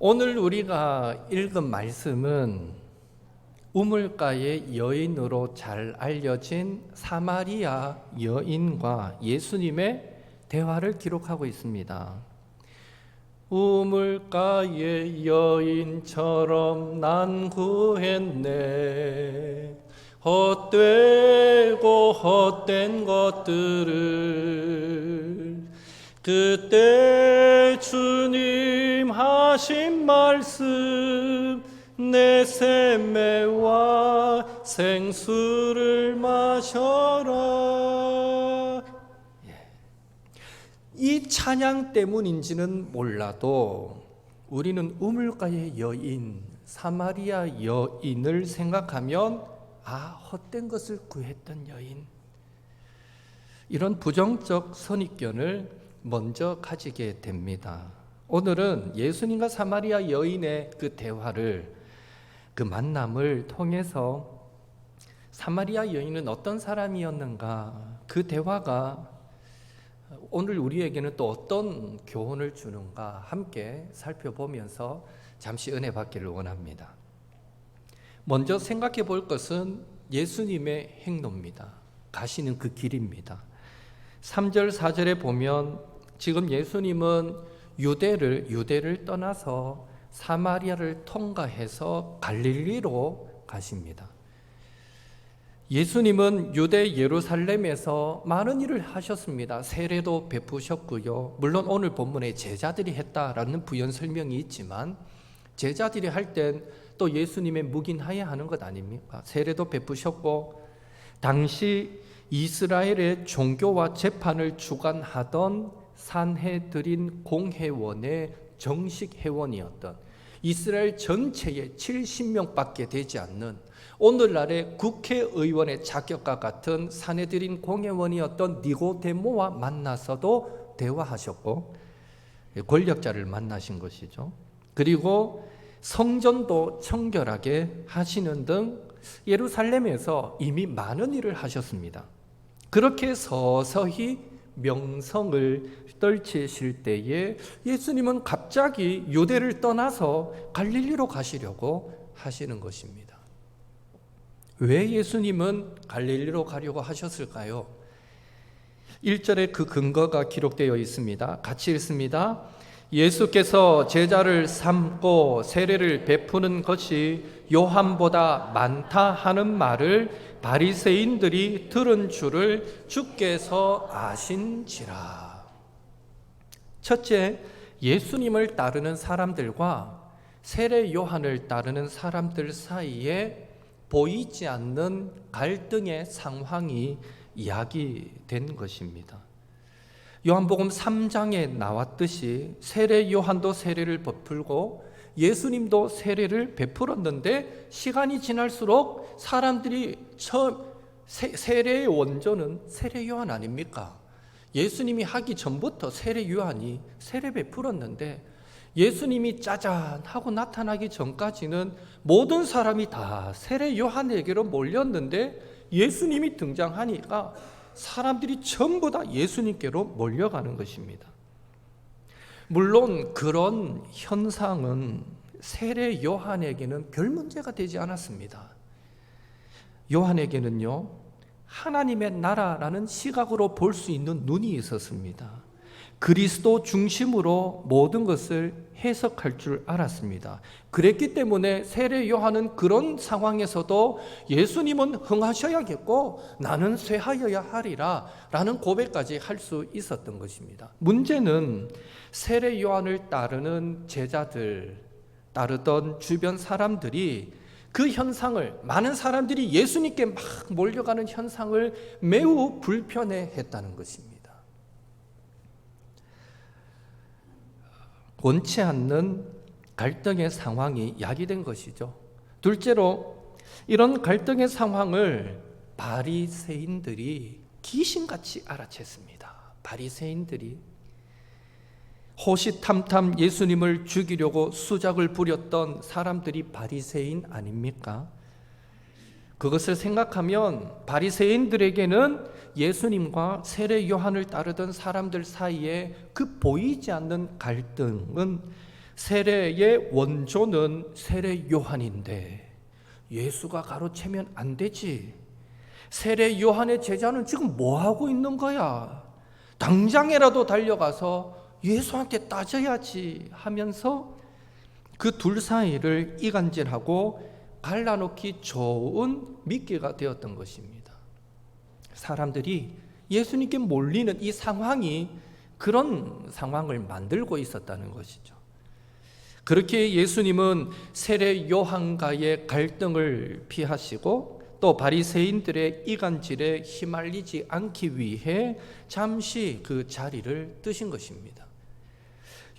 오늘 우리가 읽은 말씀은 우물가의 여인으로 잘 알려진 사마리아 여인과 예수님의 대화를 기록하고 있습니다. 우물가의 여인처럼 난 구했네. 헛되고 헛된 것들을 그때 주님 하신 말씀 내 샘매와 생수를 마셔라. 이 찬양 때문인지는 몰라도 우리는 우물가의 여인, 사마리아 여인을 생각하면 헛된 것을 구했던 여인, 이런 부정적 선입견을 먼저 가지게 됩니다. 오늘은 예수님과 사마리아 여인의 그 대화를, 그 만남을 통해서 사마리아 여인은 어떤 사람이었는가, 그 대화가 오늘 우리에게는 또 어떤 교훈을 주는가 함께 살펴보면서 잠시 은혜 받기를 원합니다. 먼저 생각해 볼 것은 예수님의 행로입니다. 가시는 그 길입니다. 3절 4절에 보면 지금 예수님은 유대를 떠나서 사마리아를 통과해서 갈릴리로 가십니다. 예수님은 유대 예루살렘에서 많은 일을 하셨습니다. 세례도 베푸셨고요. 물론 오늘 본문에 제자들이 했다라는 부연 설명이 있지만 제자들이 할 땐 또 예수님의 묵인하에 하는 것 아닙니까? 세례도 베푸셨고 당시 이스라엘의 종교와 재판을 주관하던 산헤드린 공회원의 정식 회원이었던, 이스라엘 전체의 70명밖에 되지 않는 오늘날의 국회의원의 자격과 같은 산헤드린 공회원이었던 니고데모와 만나서도 대화하셨고 권력자를 만나신 것이죠. 그리고 성전도 청결하게 하시는 등 예루살렘에서 이미 많은 일을 하셨습니다. 그렇게 서서히 명성을 떨치실 때에 예수님은 갑자기 유대를 떠나서 갈릴리로 가시려고 하시는 것입니다. 왜 예수님은 갈릴리로 가려고 하셨을까요? 1절에 그 근거가 기록되어 있습니다. 같이 읽습니다. 예수께서 제자를 삼고 세례를 베푸는 것이 요한보다 많다 하는 말을 바리새인들이 들은 줄을 주께서 아신지라. 첫째, 예수님을 따르는 사람들과 세례 요한을 따르는 사람들 사이에 보이지 않는 갈등의 상황이 이야기된 것입니다. 요한복음 3장에 나왔듯이 세례 요한도 세례를 베풀고 예수님도 세례를 베풀었는데 시간이 지날수록 사람들이 세례의 원조는 세례 요한 아닙니까? 예수님이 하기 전부터 세례 요한이 세례 베풀었는데 예수님이 짜잔 하고 나타나기 전까지는 모든 사람이 다 세례 요한에게로 몰렸는데 예수님이 등장하니까 사람들이 전부 다 예수님께로 몰려가는 것입니다. 물론 그런 현상은 세례 요한에게는 별 문제가 되지 않았습니다. 요한에게는요, 하나님의 나라라는 시각으로 볼 수 있는 눈이 있었습니다. 그리스도 중심으로 모든 것을 해석할 줄 알았습니다. 그랬기 때문에 세례 요한은 그런 상황에서도 예수님은 흥하셔야겠고 나는 쇠하여야 하리라 라는 고백까지 할 수 있었던 것입니다. 문제는 세례 요한을 따르는 제자들, 따르던 주변 사람들이 그 현상을, 많은 사람들이 예수님께 막 몰려가는 현상을 매우 불편해했다는 것입니다. 원치 않는 갈등의 상황이 야기된 것이죠. 둘째로 이런 갈등의 상황을 바리새인들이 귀신같이 알아챘습니다. 바리새인들이 호시탐탐 예수님을 죽이려고 수작을 부렸던 사람들이 바리새인 아닙니까? 그것을 생각하면 바리새인들에게는 예수님과 세례 요한을 따르던 사람들 사이에 그 보이지 않는 갈등은 세례의 원조는 세례 요한인데 예수가 가로채면 안 되지. 세례 요한의 제자는 지금 뭐 하고 있는 거야? 당장이라도 달려가서 예수한테 따져야지 하면서 그 둘 사이를 이간질하고 갈라놓기 좋은 미끼가 되었던 것입니다. 사람들이 예수님께 몰리는 이 상황이 그런 상황을 만들고 있었다는 것이죠. 그렇게 예수님은 세례 요한과의 갈등을 피하시고 또 바리새인들의 이간질에 휘말리지 않기 위해 잠시 그 자리를 뜨신 것입니다.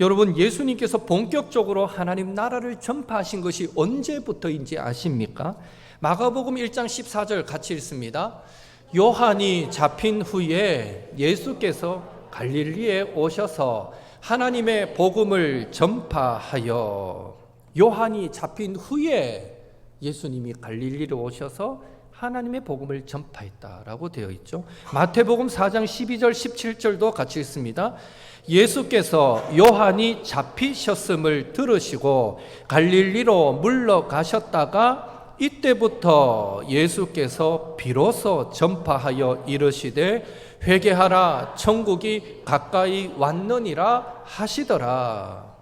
여러분, 예수님께서 본격적으로 하나님 나라를 전파하신 것이 언제부터인지 아십니까? 마가복음 1장 14절 같이 읽습니다. 요한이 잡힌 후에 예수께서 갈릴리에 오셔서 하나님의 복음을 전파하여. 요한이 잡힌 후에 예수님이 갈릴리로 오셔서 하나님의 복음을 전파했다라고 되어 있죠. 마태복음 4장 12절 17절도 같이 읽습니다. 예수께서 요한이 잡히셨음을 들으시고 갈릴리로 물러가셨다가 이때부터 예수께서 비로소 전파하여 이르시되 회개하라 천국이 가까이 왔느니라 하시더라.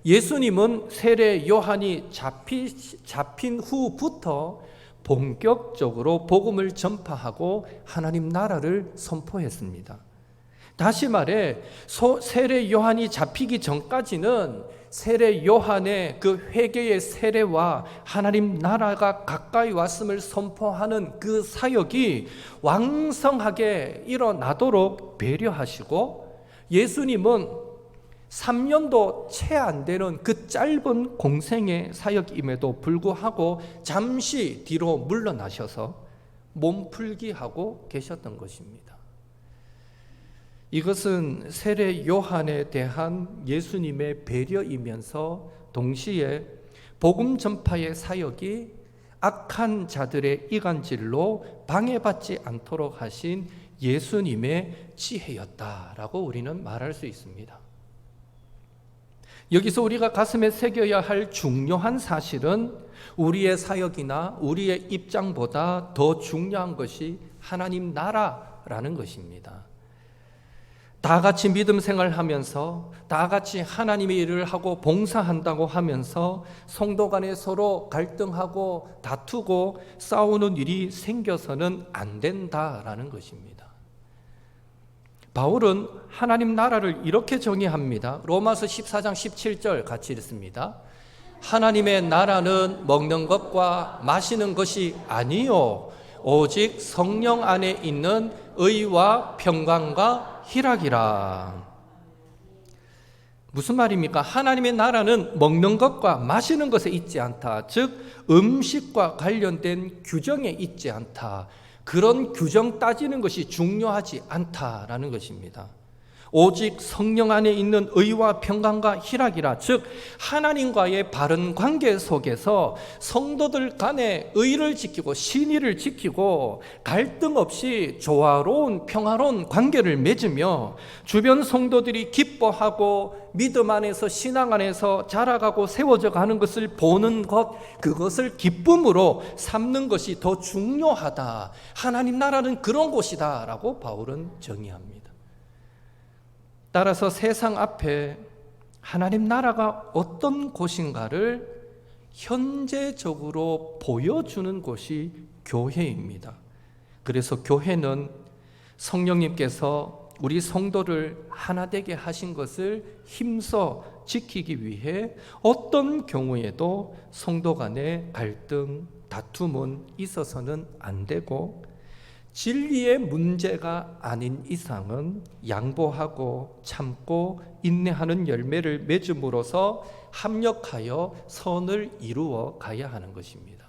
예수님은 세례 요한이 잡힌 후부터 본격적으로 복음을 전파하고 하나님 나라를 선포했습니다. 다시 말해 세례 요한이 잡히기 전까지는 세례 요한의 그 회개의 세례와 하나님 나라가 가까이 왔음을 선포하는 그 사역이 왕성하게 일어나도록 배려하시고, 예수님은 3년도 채 안 되는 그 짧은 공생의 사역임에도 불구하고 잠시 뒤로 물러나셔서 몸풀기하고 계셨던 것입니다. 이것은 세례 요한에 대한 예수님의 배려이면서 동시에 복음 전파의 사역이 악한 자들의 이간질로 방해받지 않도록 하신 예수님의 지혜였다라고 우리는 말할 수 있습니다. 여기서 우리가 가슴에 새겨야 할 중요한 사실은 우리의 사역이나 우리의 입장보다 더 중요한 것이 하나님 나라라는 것입니다. 다 같이 믿음 생활하면서 다 같이 하나님의 일을 하고 봉사한다고 하면서 성도 간에 서로 갈등하고 다투고 싸우는 일이 생겨서는 안 된다라는 것입니다. 바울은 하나님 나라를 이렇게 정의합니다. 로마서 14장 17절 같이 읽습니다. 하나님의 나라는 먹는 것과 마시는 것이 아니요 오직 성령 안에 있는 의와 평강과 희락이라. 무슨 말입니까? 하나님의 나라는 먹는 것과 마시는 것에 있지 않다. 즉 음식과 관련된 규정에 있지 않다. 그런 규정 따지는 것이 중요하지 않다라는 것입니다. 오직 성령 안에 있는 의와 평강과 희락이라. 즉 하나님과의 바른 관계 속에서 성도들 간에 의를 지키고 신의를 지키고 갈등 없이 조화로운 평화로운 관계를 맺으며 주변 성도들이 기뻐하고 믿음 안에서 신앙 안에서 자라가고 세워져 가는 것을 보는 것, 그것을 기쁨으로 삼는 것이 더 중요하다. 하나님 나라는 그런 곳이다 라고 바울은 정의합니다. 따라서 세상 앞에 하나님 나라가 어떤 곳인가를 현재적으로 보여주는 곳이 교회입니다. 그래서 교회는 성령님께서 우리 성도를 하나 되게 하신 것을 힘써 지키기 위해 어떤 경우에도 성도 간의 갈등, 다툼은 있어서는 안 되고, 진리의 문제가 아닌 이상은 양보하고 참고 인내하는 열매를 맺음으로써 합력하여 선을 이루어 가야 하는 것입니다.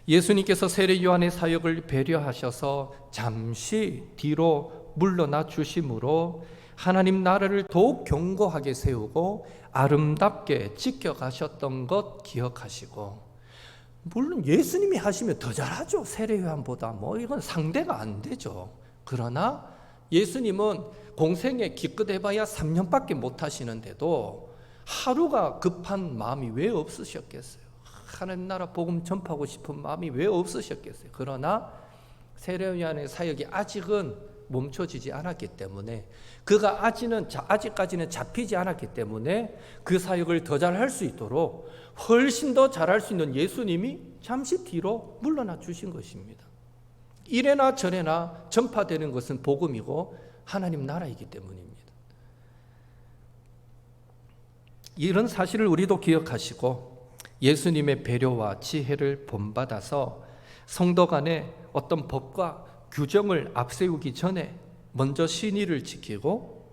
예수님께서 세례 요한의 사역을 배려하셔서 잠시 뒤로 물러나 주심으로 하나님 나라를 더욱 견고하게 세우고 아름답게 지켜가셨던 것 기억하시고, 물론 예수님이 하시면 더 잘하죠. 세례 요한보다 이건 상대가 안 되죠. 그러나 예수님은 공생에 기껏 해봐야 3년밖에 못 하시는데도 하루가 급한 마음이 왜 없으셨겠어요? 하나님 나라 복음 전파하고 싶은 마음이 왜 없으셨겠어요? 그러나 세례요한의 사역이 아직은 멈춰지지 않았기 때문에, 그가 아직까지는 잡히지 않았기 때문에 그 사역을 더 잘할 수 있도록 훨씬 더 잘할 수 있는 예수님이 잠시 뒤로 물러나 주신 것입니다. 이래나 저래나 전파되는 것은 복음이고 하나님 나라이기 때문입니다. 이런 사실을 우리도 기억하시고 예수님의 배려와 지혜를 본받아서 성도 간에 어떤 법과 규정을 앞세우기 전에 먼저 신의를 지키고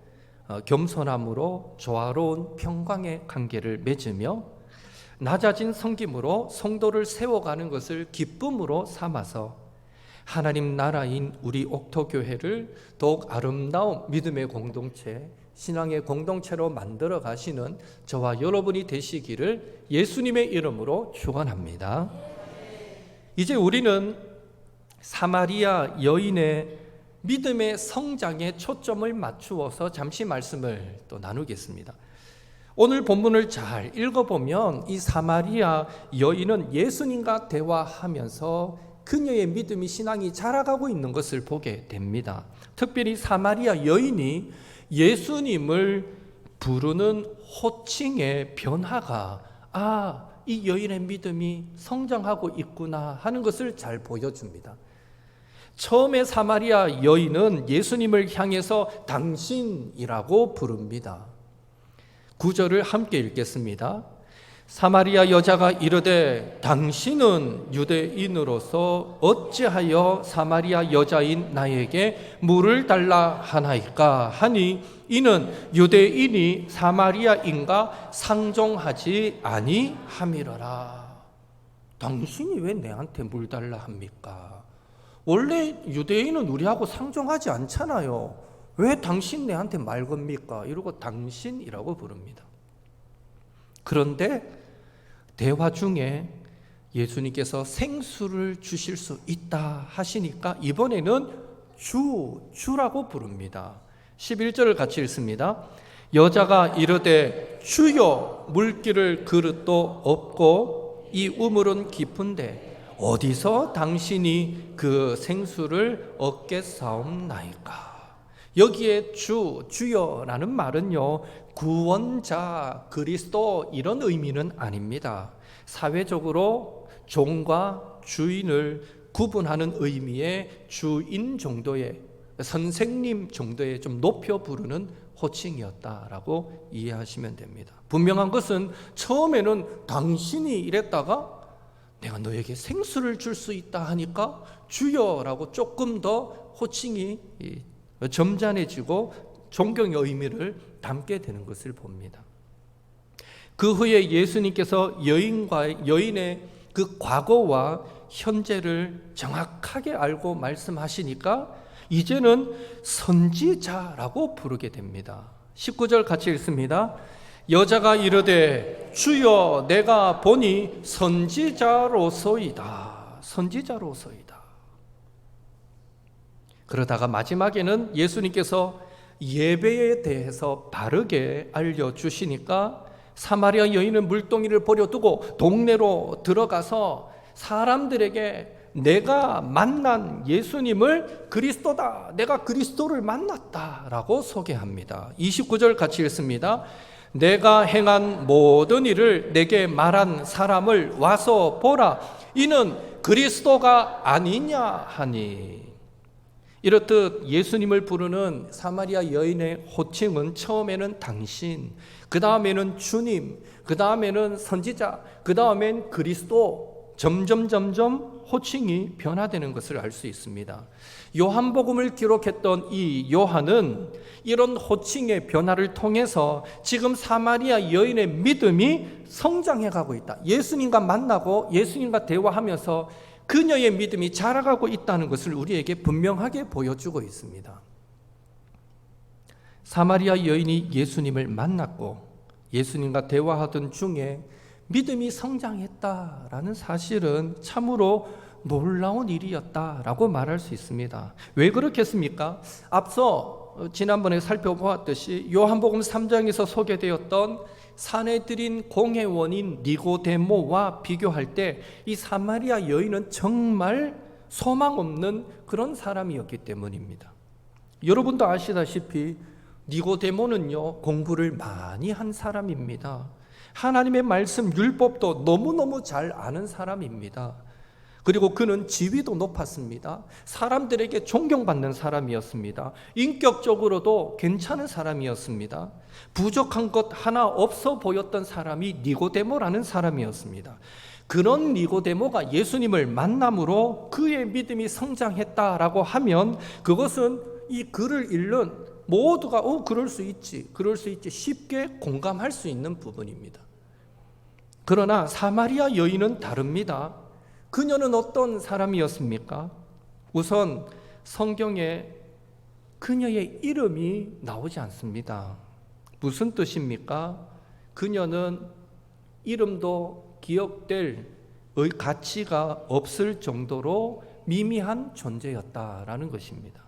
겸손함으로 조화로운 평강의 관계를 맺으며 낮아진 섬김으로 성도를 세워가는 것을 기쁨으로 삼아서 하나님 나라인 우리 옥토교회를 더욱 아름다운 믿음의 공동체, 신앙의 공동체로 만들어 가시는 저와 여러분이 되시기를 예수님의 이름으로 축원합니다. 이제 우리는 사마리아 여인의 믿음의 성장에 초점을 맞추어서 잠시 말씀을 또 나누겠습니다. 오늘 본문을 잘 읽어보면 이 사마리아 여인은 예수님과 대화하면서 그녀의 믿음이, 신앙이 자라가고 있는 것을 보게 됩니다. 특별히 사마리아 여인이 예수님을 부르는 호칭의 변화가 이 여인의 믿음이 성장하고 있구나 하는 것을 잘 보여줍니다. 처음에 사마리아 여인은 예수님을 향해서 당신이라고 부릅니다. 9절을 함께 읽겠습니다. 사마리아 여자가 이르되 당신은 유대인으로서 어찌하여 사마리아 여자인 나에게 물을 달라 하나이까 하니 이는 유대인이 사마리아인과 상종하지 아니함이러라. 당신이 왜 내한테 물 달라 합니까? 원래 유대인은 우리하고 상종하지 않잖아요. 왜 당신 내한테 말 겁니까? 이러고 당신이라고 부릅니다. 그런데 대화 중에 예수님께서 생수를 주실 수 있다 하시니까 이번에는 주라고 부릅니다. 11절을 같이 읽습니다. 여자가 이르되 주여, 물기를 그릇도 없고 이 우물은 깊은데 어디서 당신이 그 생수를 얻겠사옵나이까. 여기에 주여라는 말은요, 구원자, 그리스도 이런 의미는 아닙니다. 사회적으로 종과 주인을 구분하는 의미의 주인 정도의, 선생님 정도의 좀 높여 부르는 호칭이었다라고 이해하시면 됩니다. 분명한 것은 처음에는 당신이 이랬다가 내가 너에게 생수를 줄 수 있다 하니까 주여라고 조금 더 호칭이 점잖해지고 존경의 의미를 담게 되는 것을 봅니다. 그 후에 예수님께서 여인의 그 과거와 현재를 정확하게 알고 말씀하시니까 이제는 선지자라고 부르게 됩니다. 19절 같이 읽습니다. 여자가 이르되 주여, 내가 보니 선지자로소이다. 선지자로소이다. 그러다가 마지막에는 예수님께서 예배에 대해서 바르게 알려주시니까 사마리아 여인은 물동이를 버려두고 동네로 들어가서 사람들에게 내가 만난 예수님을 그리스도다, 내가 그리스도를 만났다라고 소개합니다. 29절 같이 읽습니다. 내가 행한 모든 일을 내게 말한 사람을 와서 보라, 이는 그리스도가 아니냐 하니. 이렇듯 예수님을 부르는 사마리아 여인의 호칭은 처음에는 당신, 그 다음에는 주님, 그 다음에는 선지자, 그 다음엔 그리스도, 점점 호칭이 변화되는 것을 알 수 있습니다. 요한복음을 기록했던 이 요한은 이런 호칭의 변화를 통해서 지금 사마리아 여인의 믿음이 성장해가고 있다, 예수님과 만나고 예수님과 대화하면서 그녀의 믿음이 자라가고 있다는 것을 우리에게 분명하게 보여주고 있습니다. 사마리아 여인이 예수님을 만났고 예수님과 대화하던 중에 믿음이 성장했다라는 사실은 참으로 놀라운 일이었다라고 말할 수 있습니다. 왜 그렇겠습니까? 앞서 지난번에 살펴보았듯이 요한복음 3장에서 소개되었던 사내들인 공회원인 니고데모와 비교할 때 이 사마리아 여인은 정말 소망 없는 그런 사람이었기 때문입니다. 여러분도 아시다시피 니고데모는요, 공부를 많이 한 사람입니다. 하나님의 말씀 율법도 너무너무 잘 아는 사람입니다. 그리고 그는 지위도 높았습니다. 사람들에게 존경받는 사람이었습니다. 인격적으로도 괜찮은 사람이었습니다. 부족한 것 하나 없어 보였던 사람이 니고데모라는 사람이었습니다. 그런 니고데모가 예수님을 만남으로 그의 믿음이 성장했다라고 하면 그것은 이 글을 읽는 모두가 그럴 수 있지 쉽게 공감할 수 있는 부분입니다. 그러나 사마리아 여인은 다릅니다. 그녀는 어떤 사람이었습니까? 우선 성경에 그녀의 이름이 나오지 않습니다. 무슨 뜻입니까? 그녀는 이름도 기억될 가치가 없을 정도로 미미한 존재였다라는 것입니다.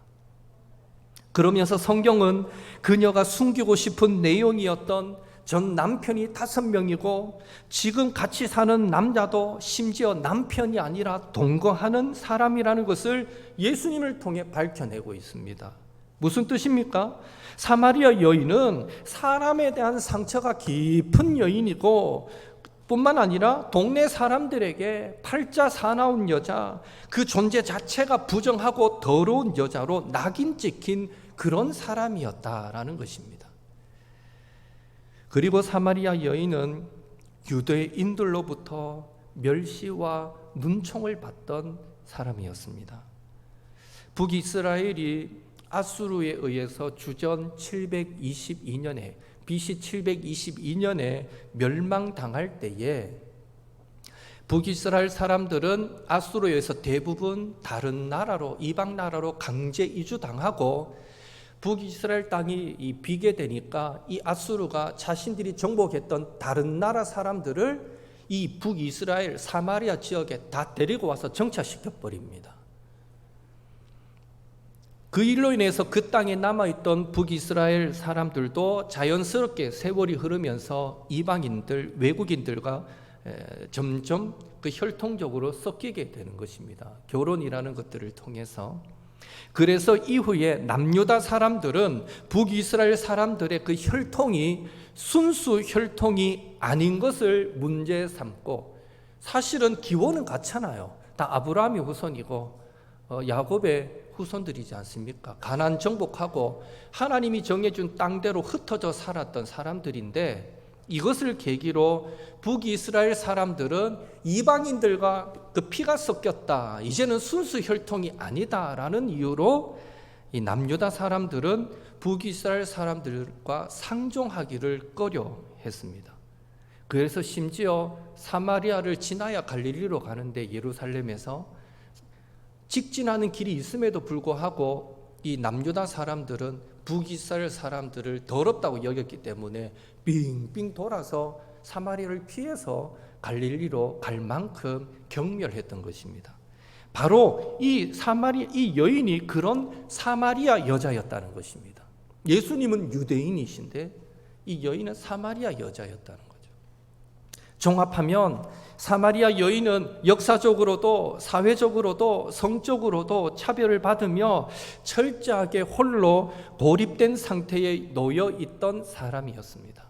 그러면서 성경은 그녀가 숨기고 싶은 내용이었던 전 남편이 5명이고 지금 같이 사는 남자도 심지어 남편이 아니라 동거하는 사람이라는 것을 예수님을 통해 밝혀내고 있습니다. 무슨 뜻입니까? 사마리아 여인은 사람에 대한 상처가 깊은 여인이고 뿐만 아니라 동네 사람들에게 팔자 사나운 여자, 그 존재 자체가 부정하고 더러운 여자로 낙인 찍힌 그런 사람이었다라는 것입니다. 그리고 사마리아 여인은 유대인들로부터 멸시와 눈총을 받던 사람이었습니다. 북이스라엘이 아수르에 의해서 주전 722년에 BC 722년에 멸망당할 때에 북이스라엘 사람들은 아수르에 의해서 대부분 다른 나라로, 이방 나라로 강제 이주당하고 북이스라엘 땅이 비게 되니까 이 아수르가 자신들이 정복했던 다른 나라 사람들을 이 북이스라엘 사마리아 지역에 다 데리고 와서 정착시켜 버립니다. 그 일로 인해서 그 땅에 남아있던 북이스라엘 사람들도 자연스럽게 세월이 흐르면서 이방인들, 외국인들과 점점 그 혈통적으로 섞이게 되는 것입니다. 결혼이라는 것들을 통해서. 그래서 이후에 남유다 사람들은 북이스라엘 사람들의 그 혈통이 순수 혈통이 아닌 것을 문제 삼고, 사실은 기원은 같잖아요. 다 아브라함의 후손이고 야곱의 후손들이지 않습니까? 가나안 정복하고 하나님이 정해준 땅대로 흩어져 살았던 사람들인데, 이것을 계기로 북이스라엘 사람들은 이방인들과 그 피가 섞였다, 이제는 순수 혈통이 아니다라는 이유로 이 남유다 사람들은 북이스라엘 사람들과 상종하기를 꺼려했습니다. 그래서 심지어 사마리아를 지나야 갈릴리로 가는데 예루살렘에서 직진하는 길이 있음에도 불구하고 이 남유다 사람들은 북이스라엘 사람들을 더럽다고 여겼기 때문에 빙빙 돌아서 사마리아를 피해서 갈릴리로 갈 만큼 경멸했던 것입니다. 바로 이 여인이 그런 사마리아 여자였다는 것입니다. 예수님은 유대인이신데 이 여인은 사마리아 여자였다는 거죠. 종합하면 사마리아 여인은 역사적으로도 사회적으로도 성적으로도 차별을 받으며 철저하게 홀로 고립된 상태에 놓여 있던 사람이었습니다.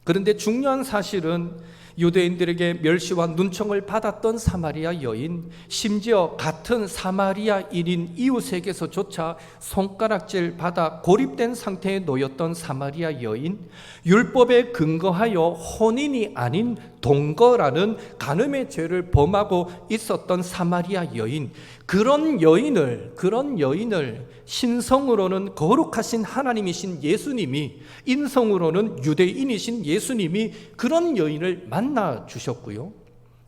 그런데 중요한 사실은 유대인들에게 멸시와 눈총을 받았던 사마리아 여인, 심지어 같은 사마리아인인 이웃에게서조차 손가락질 받아 고립된 상태에 놓였던 사마리아 여인, 율법에 근거하여 혼인이 아닌 동거라는 간음의 죄를 범하고 있었던 사마리아 여인, 그런 여인을 신성으로는 거룩하신 하나님이신 예수님이, 인성으로는 유대인이신 예수님이 그런 여인을 만나 주셨고요.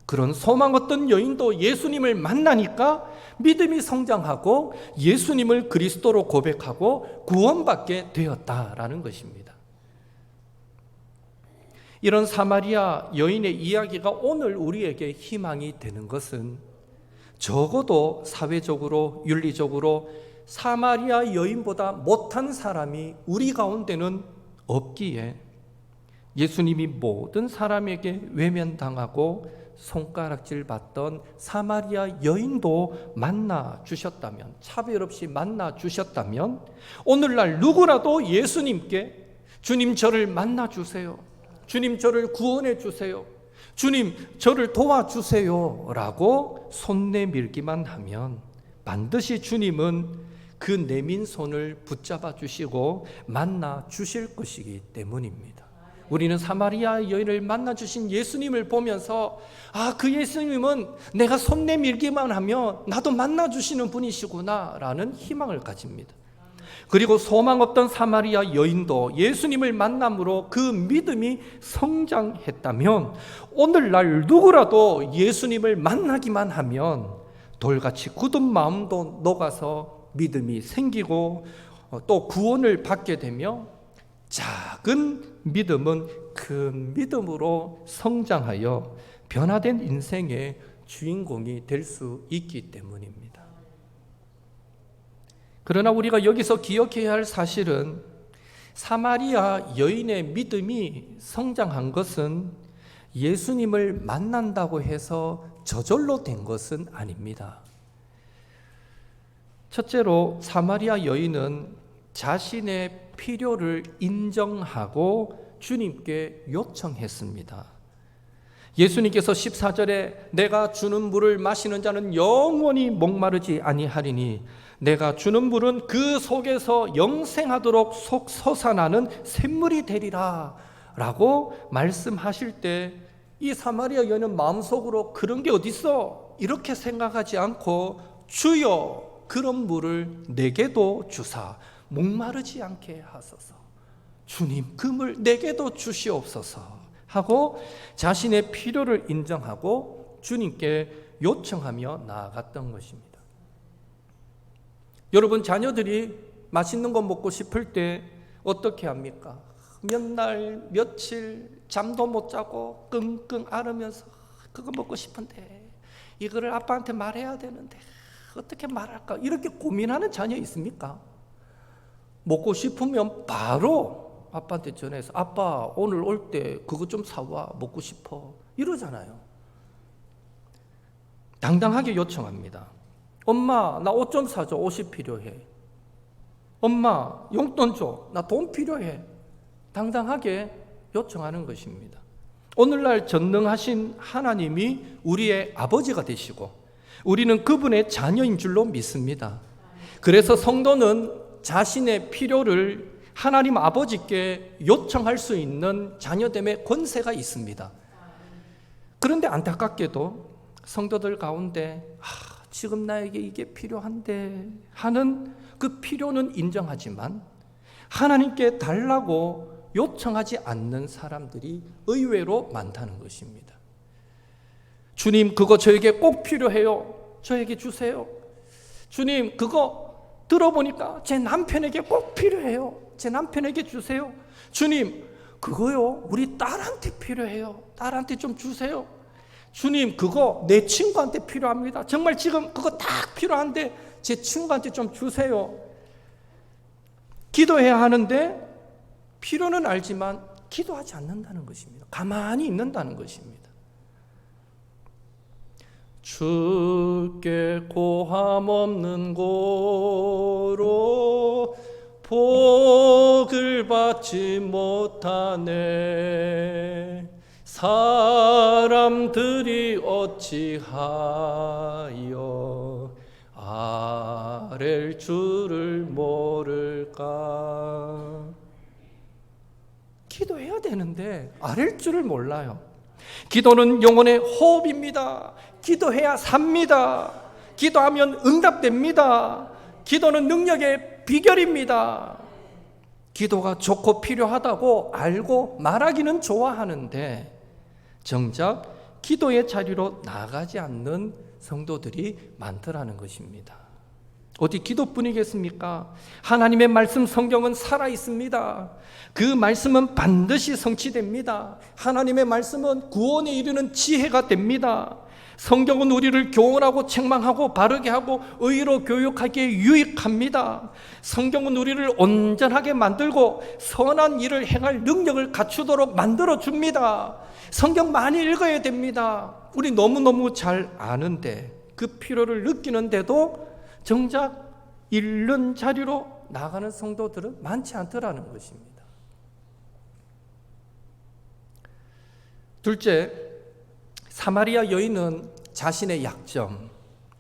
그런 소망 없던 여인도 예수님을 만나니까 믿음이 성장하고 예수님을 그리스도로 고백하고 구원받게 되었다라는 것입니다. 이런 사마리아 여인의 이야기가 오늘 우리에게 희망이 되는 것은 적어도 사회적으로 윤리적으로 사마리아 여인보다 못한 사람이 우리 가운데는 없기에 예수님이 모든 사람에게 외면당하고 손가락질 받던 사마리아 여인도 만나 주셨다면, 차별 없이 만나 주셨다면, 오늘날 누구라도 예수님께 주님 저를 만나 주세요, 주님 저를 구원해 주세요, 주님 저를 도와주세요 라고 손 내밀기만 하면 반드시 주님은 그 내민 손을 붙잡아 주시고 만나 주실 것이기 때문입니다. 우리는 사마리아 여인을 만나 주신 예수님을 보면서 그 예수님은 내가 손 내밀기만 하면 나도 만나 주시는 분이시구나 라는 희망을 가집니다. 그리고 소망 없던 사마리아 여인도 예수님을 만남으로 그 믿음이 성장했다면 오늘날 누구라도 예수님을 만나기만 하면 돌같이 굳은 마음도 녹아서 믿음이 생기고 또 구원을 받게 되며 작은 믿음은 큰 믿음으로 성장하여 변화된 인생의 주인공이 될 수 있기 때문입니다. 그러나 우리가 여기서 기억해야 할 사실은 사마리아 여인의 믿음이 성장한 것은 예수님을 만난다고 해서 저절로 된 것은 아닙니다. 첫째로 사마리아 여인은 자신의 필요를 인정하고 주님께 요청했습니다. 예수님께서 14절에 내가 주는 물을 마시는 자는 영원히 목마르지 아니하리니 내가 주는 물은 그 속에서 영생하도록 속 솟아나는 샘물이 되리라 라고 말씀하실 때 이 사마리아 여인은 마음속으로 그런 게 어딨어? 이렇게 생각하지 않고 주여 그런 물을 내게도 주사 목마르지 않게 하소서, 주님 그 물 내게도 주시옵소서 하고 자신의 필요를 인정하고 주님께 요청하며 나아갔던 것입니다. 여러분, 자녀들이 맛있는 거 먹고 싶을 때 어떻게 합니까? 몇 날 며칠 잠도 못 자고 끙끙 앓으면서 그거 먹고 싶은데 이거를 아빠한테 말해야 되는데 어떻게 말할까? 이렇게 고민하는 자녀 있습니까? 먹고 싶으면 바로 아빠한테 전해서 아빠 오늘 올 때 그거 좀 사와, 먹고 싶어, 이러잖아요. 당당하게 요청합니다. 엄마 나 옷 좀 사줘, 옷이 필요해. 엄마 용돈 줘, 나 돈 필요해. 당당하게 요청하는 것입니다. 오늘날 전능하신 하나님이 우리의 아버지가 되시고 우리는 그분의 자녀인 줄로 믿습니다. 그래서 성도는 자신의 필요를 하나님 아버지께 요청할 수 있는 자녀됨의 권세가 있습니다. 그런데 안타깝게도 성도들 가운데 지금 나에게 이게 필요한데 하는 그 필요는 인정하지만 하나님께 달라고 요청하지 않는 사람들이 의외로 많다는 것입니다. 주님 그거 저에게 꼭 필요해요, 저에게 주세요. 주님 그거 들어보니까 제 남편에게 꼭 필요해요, 제 남편에게 주세요. 주님 그거요 우리 딸한테 필요해요, 딸한테 좀 주세요. 주님 그거 내 친구한테 필요합니다, 정말 지금 그거 딱 필요한데 제 친구한테 좀 주세요. 기도해야 하는데 필요는 알지만 기도하지 않는다는 것입니다. 가만히 있는다는 것입니다. 주께 고함 없는 고로 복을 받지 못하네. 사람들이 어찌하여 아랠 줄을 모를까. 기도해야 되는데 아랠 줄을 몰라요. 기도는 영혼의 호흡입니다. 기도해야 삽니다. 기도하면 응답됩니다. 기도는 능력의 비결입니다. 기도가 좋고 필요하다고 알고 말하기는 좋아하는데 정작 기도의 자리로 나가지 않는 성도들이 많더라는 것입니다. 어디 기도뿐이겠습니까? 하나님의 말씀 성경은 살아 있습니다. 그 말씀은 반드시 성취됩니다. 하나님의 말씀은 구원에 이르는 지혜가 됩니다. 성경은 우리를 교훈하고 책망하고 바르게 하고 의로 교육하기에 유익합니다. 성경은 우리를 온전하게 만들고 선한 일을 행할 능력을 갖추도록 만들어 줍니다. 성경 많이 읽어야 됩니다. 우리 너무너무 잘 아는데, 그 필요를 느끼는데도 정작 잃는 자리로 나가는 성도들은 많지 않더라는 것입니다. 둘째, 사마리아 여인은 자신의 약점,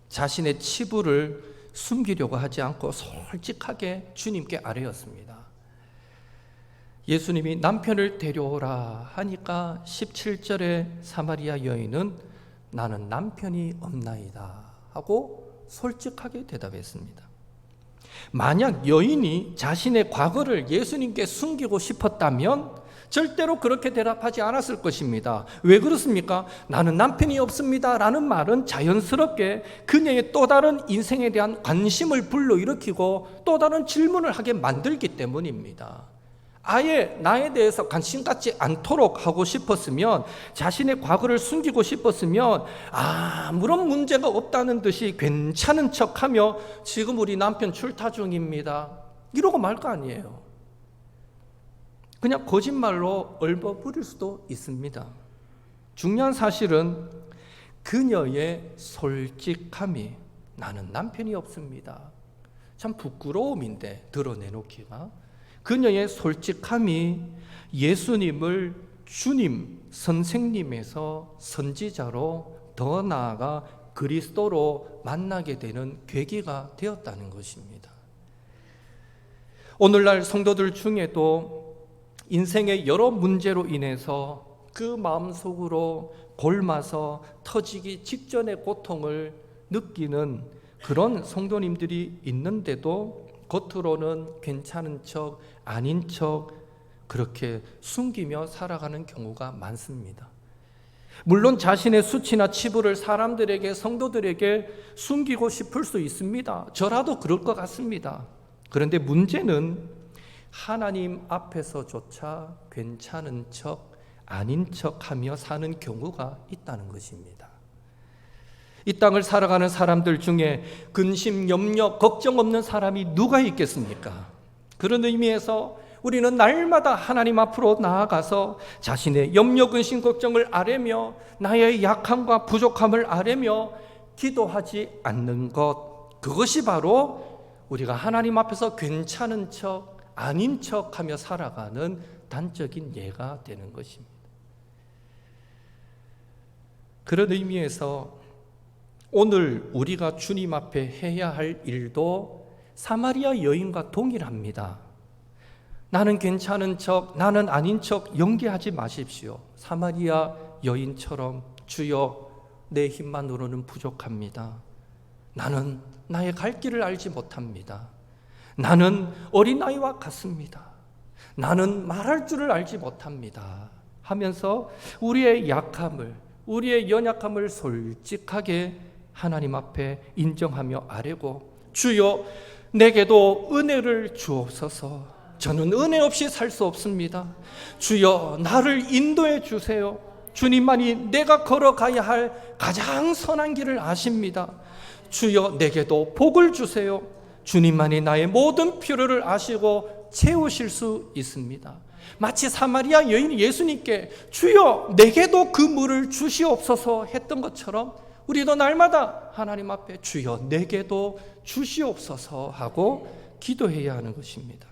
자신의 치부를 숨기려고 하지 않고 솔직하게 주님께 아뢰었습니다. 예수님이 남편을 데려오라 하니까 17절에 사마리아 여인은 나는 남편이 없나이다 하고 솔직하게 대답했습니다. 만약 여인이 자신의 과거를 예수님께 숨기고 싶었다면 절대로 그렇게 대답하지 않았을 것입니다. 왜 그렇습니까? 나는 남편이 없습니다 라는 말은 자연스럽게 그녀의 또 다른 인생에 대한 관심을 불러일으키고 또 다른 질문을 하게 만들기 때문입니다. 아예 나에 대해서 관심 갖지 않도록 하고 싶었으면, 자신의 과거를 숨기고 싶었으면 아무런 문제가 없다는 듯이 괜찮은 척하며 지금 우리 남편 출타 중입니다 이러고 말 거 아니에요. 그냥 거짓말로 얼버무릴 수도 있습니다. 중요한 사실은 그녀의 솔직함이 나는 남편이 없습니다. 참 부끄러움인데 드러내놓기가. 그녀의 솔직함이 예수님을 주님, 선생님에서 선지자로 더 나아가 그리스도로 만나게 되는 계기가 되었다는 것입니다. 오늘날 성도들 중에도 인생의 여러 문제로 인해서 그 마음속으로 골마서 터지기 직전의 고통을 느끼는 그런 성도님들이 있는데도 겉으로는 괜찮은 척, 아닌 척 그렇게 숨기며 살아가는 경우가 많습니다. 물론 자신의 수치나 치부를 사람들에게, 성도들에게 숨기고 싶을 수 있습니다. 저라도 그럴 것 같습니다. 그런데 문제는 하나님 앞에서조차 괜찮은 척, 아닌 척하며 사는 경우가 있다는 것입니다. 이 땅을 살아가는 사람들 중에 근심, 염려, 걱정 없는 사람이 누가 있겠습니까? 그런 의미에서 우리는 날마다 하나님 앞으로 나아가서 자신의 염려, 근심, 걱정을 아뢰며 나의 약함과 부족함을 아뢰며 기도하지 않는 것, 그것이 바로 우리가 하나님 앞에서 괜찮은 척, 아닌 척하며 살아가는 단적인 예가 되는 것입니다. 그런 의미에서 오늘 우리가 주님 앞에 해야 할 일도 사마리아 여인과 동일합니다. 나는 괜찮은 척, 나는 아닌 척 연기하지 마십시오. 사마리아 여인처럼 주여 내 힘만으로는 부족합니다. 나는 나의 갈 길을 알지 못합니다. 나는 어린아이와 같습니다. 나는 말할 줄을 알지 못합니다 하면서 우리의 약함을, 우리의 연약함을 솔직하게 하나님 앞에 인정하며 아뢰고, 주여 내게도 은혜를 주옵소서. 저는 은혜 없이 살 수 없습니다. 주여 나를 인도해 주세요. 주님만이 내가 걸어가야 할 가장 선한 길을 아십니다. 주여 내게도 복을 주세요. 주님만이 나의 모든 필요를 아시고 채우실 수 있습니다. 마치 사마리아 여인이 예수님께 주여 내게도 그 물을 주시옵소서 했던 것처럼 우리도 날마다 하나님 앞에 주여 내게도 주시옵소서 하고 기도해야 하는 것입니다.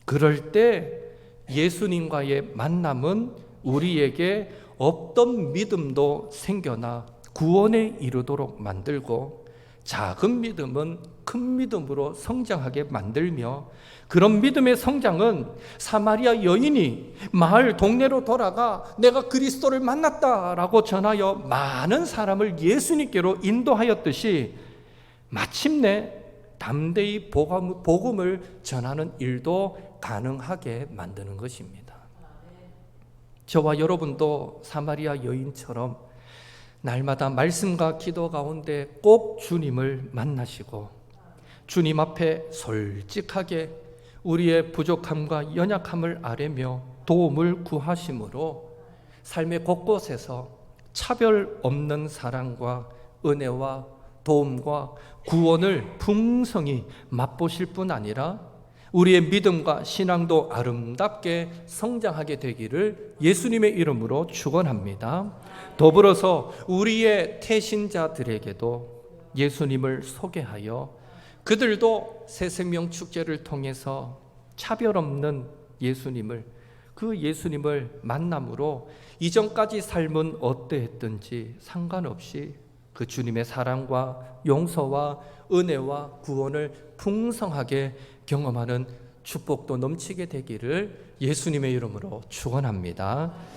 그럴 때 예수님과의 만남은 우리에게 없던 믿음도 생겨나 구원에 이르도록 만들고, 작은 믿음은 큰 믿음으로 성장하게 만들며, 그런 믿음의 성장은 사마리아 여인이 마을 동네로 돌아가 내가 그리스도를 만났다라고 전하여 많은 사람을 예수님께로 인도하였듯이 마침내 담대히 복음을 전하는 일도 가능하게 만드는 것입니다. 저와 여러분도 사마리아 여인처럼 날마다 말씀과 기도 가운데 꼭 주님을 만나시고 주님 앞에 솔직하게 우리의 부족함과 연약함을 아뢰며 도움을 구하심으로 삶의 곳곳에서 차별 없는 사랑과 은혜와 도움과 구원을 풍성히 맛보실 뿐 아니라 우리의 믿음과 신앙도 아름답게 성장하게 되기를 예수님의 이름으로 축원합니다. 더불어서 우리의 태신자들에게도 예수님을 소개하여 그들도 새생명 축제를 통해서 차별 없는 예수님을, 그 예수님을 만남으로 이전까지 삶은 어떠했든지 상관없이 그 주님의 사랑과 용서와 은혜와 구원을 풍성하게 경험하는 축복도 넘치게 되기를 예수님의 이름으로 축원합니다.